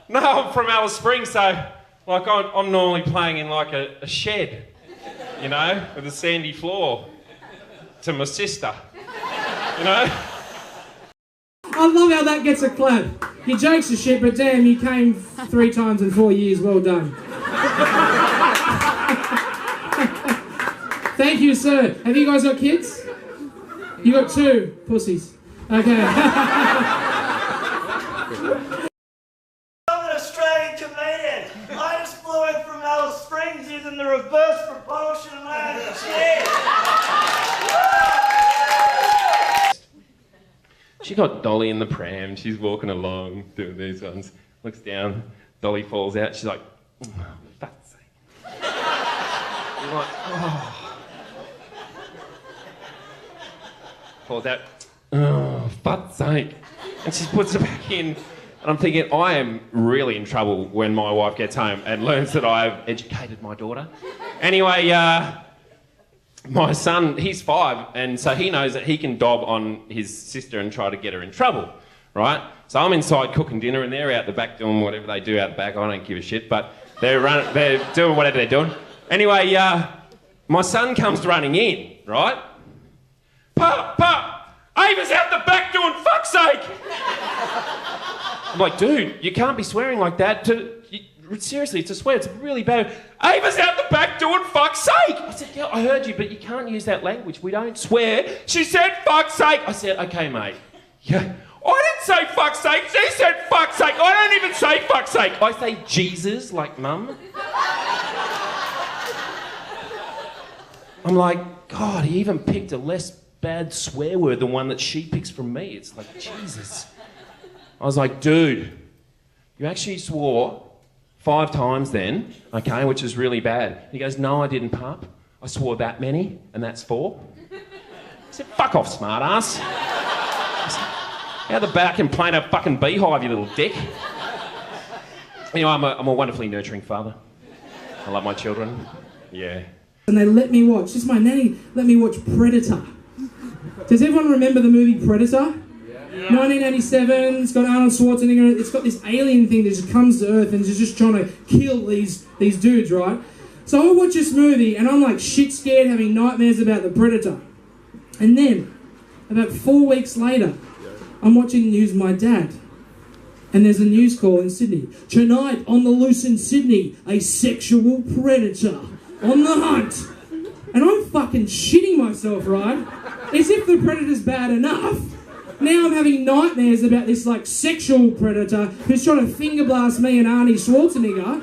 No, I'm from Alice Springs, so like I'm normally playing in like a shed, you know, with a sandy floor to my sister, you know? I love how that gets a clap. Your jokes are shit, but damn, you came 3 times in 4 years. Well done. Thank you, sir. Have you guys got kids? You got 2 pussies. Okay. I'm an Australian comedian. I just flew in from Alice Springs using the reverse propulsion landing chair. She got Dolly in the pram, she's walking along, doing these ones, looks down, Dolly falls out, she's like, oh, for fuck's sake. I'm like, oh. Falls out, oh, fuck's sake. And she puts it back in, and I'm thinking, I am really in trouble when my wife gets home and learns that I've educated my daughter. Anyway, my son, he's 5, and so he knows that he can dob on his sister and try to get her in trouble, right? So I'm inside cooking dinner and they're out the back doing whatever they do out the back. I don't give a shit, but they're doing whatever they're doing. Anyway, my son comes running in, right? Pop, Ava's out the back doing fuck's sake! I'm like, dude, you can't be swearing like that. Seriously, it's a swear, it's really bad. Ava's out the back doing fuck's sake! I said, yeah, I heard you, but you can't use that language. We don't swear. She said fuck's sake. I said, okay, mate. Yeah. I didn't say fuck's sake. She said fuck's sake. I don't even say fuck's sake. I say Jesus, like mum. I'm like, God, he even picked a less bad swear word than one that she picks from me. It's like, Jesus. I was like, dude, you actually swore 5 times then, okay, which is really bad. He goes, no, I didn't, pup. I swore that many, and that's 4. I said, fuck off, smart ass. Out the back and playing a fucking beehive, you little dick. Anyway, I'm a wonderfully nurturing father. I love my children. Yeah. And they let me watch, this is my nanny, let me watch Predator. Does everyone remember the movie Predator? Yeah. 1987, it's got Arnold Schwarzenegger, it's got this alien thing that just comes to Earth and is just trying to kill these dudes, right? So I watch this movie and I'm like shit scared, having nightmares about the Predator. And then, about 4 weeks later, I'm watching the news with my dad. And there's a news call in Sydney. Tonight on the loose in Sydney, a sexual predator on the hunt. And I'm fucking shitting myself, right? As if the predator's bad enough. Now I'm having nightmares about this, like, sexual predator who's trying to finger blast me and Arnie Schwarzenegger.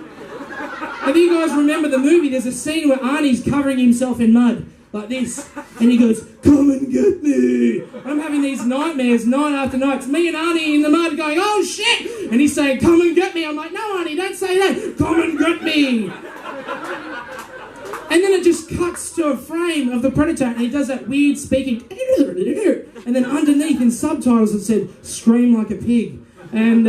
If you guys remember the movie, there's a scene where Arnie's covering himself in mud, like this, and he goes, come and get me. I'm having these nightmares night after night. It's me and Arnie in the mud going, oh shit! And he's saying, come and get me. I'm like, no, Arnie, don't say that. Come and get me. And then it just cuts to a frame of the predator and he does that weird speaking, and then underneath in subtitles it said, scream like a pig. And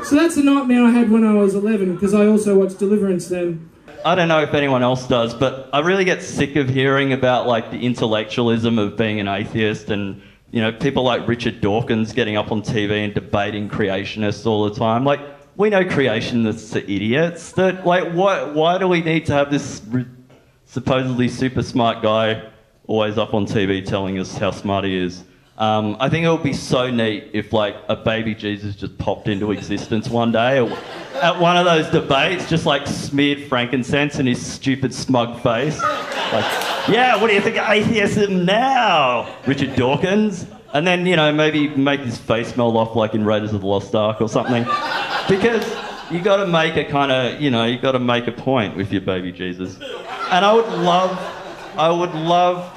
so that's a nightmare I had when I was 11, because I also watched Deliverance then. I don't know if anyone else does, but I really get sick of hearing about, like, the intellectualism of being an atheist and, you know, people like Richard Dawkins getting up on TV and debating creationists all the time. Like, we know creationists are idiots. That, like, why do we need to have this supposedly super smart guy always up on TV telling us how smart he is? I think it would be so neat if, like, a baby Jesus just popped into existence one day at one of those debates, just, like, smeared frankincense in his stupid smug face. Like, yeah, what do you think of atheism now, Richard Dawkins? And then, you know, maybe make his face melt off like in Raiders of the Lost Ark or something. Because you got to make a kind of, you know, you got to make a point with your baby Jesus. And I would love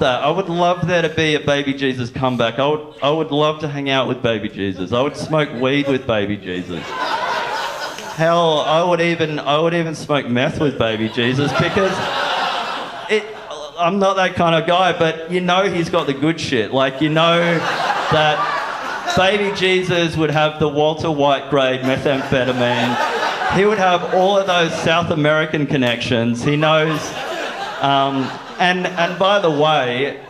that. I would love there to be a baby Jesus comeback. I would love to hang out with baby Jesus. I would smoke weed with baby Jesus. Hell, I would even smoke meth with baby Jesus, because I'm not that kind of guy, but you know he's got the good shit. Like, you know that baby Jesus would have the Walter White grade methamphetamine. He would have all of those South American connections. He knows. And by the way,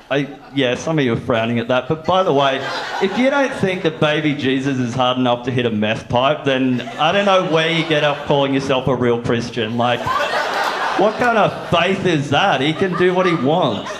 Yeah, some of you are frowning at that. But by the way, if you don't think that baby Jesus is hard enough to hit a meth pipe, then I don't know where you get up calling yourself a real Christian. Like, what kind of faith is that? He can do what he wants.